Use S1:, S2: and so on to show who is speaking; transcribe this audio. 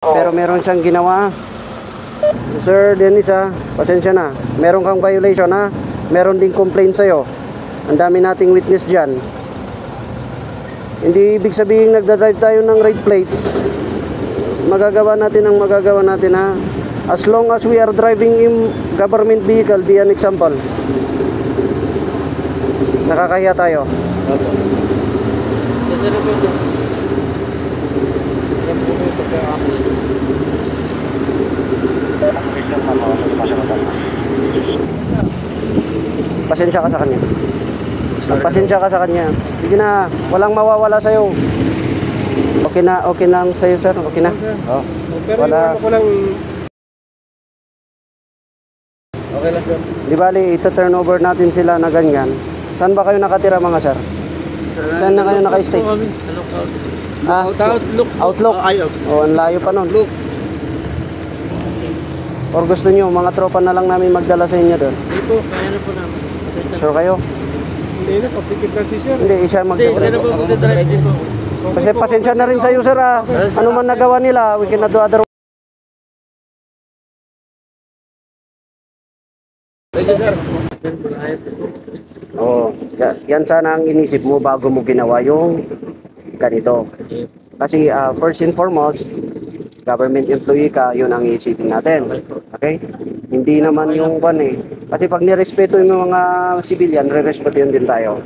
S1: Pero meron siyang ginawa. Sir Dennis pasensya na. Meron kang violation Meron ding complaint sa'yo. Ang dami nating witness dyan. Hindi ibig sabihin nagdadrive tayo ng red plate. Magagawa natin ang magagawa natin As long as we are driving in government vehicle, be an example. Nakakahiya tayo. Pasensya ka sa kanya. Pasensya ka sa kanya. Sige na, walang mawawala sa'yo. Okay na sa'yo, sir. Okay na. Oh.
S2: Pero
S1: wala.
S2: ko lang. Okay lang, sir.
S1: Di bali, ito-turn over natin sila na ganyan. Saan ba kayo nakatira, mga sir? Saan na kayo naka-stay? Outlook. Oh, ang layo pa nun. Or gusto nyo, mga tropa na lang namin magdala sa inyo doon?
S2: Hindi po, kaya na po namin.
S1: Sure kayo?
S2: Hindi na, papikit na si sir.
S1: Hindi, siya
S2: Hindi na po mag-drive din po.
S1: Kasi pasensya na rin sa'yo, sir Ano man nagawa nila, we cannot do other.
S2: Thank you, sir.
S1: Oh, yan sana ang inisip mo bago mo ginawa yung ganito. Kasi first and foremost, government employee ka, yun ang iisipin natin. Okay? Hindi naman yung Kasi pag nirespeto yung mga civilian, re-respeto yun din tayo.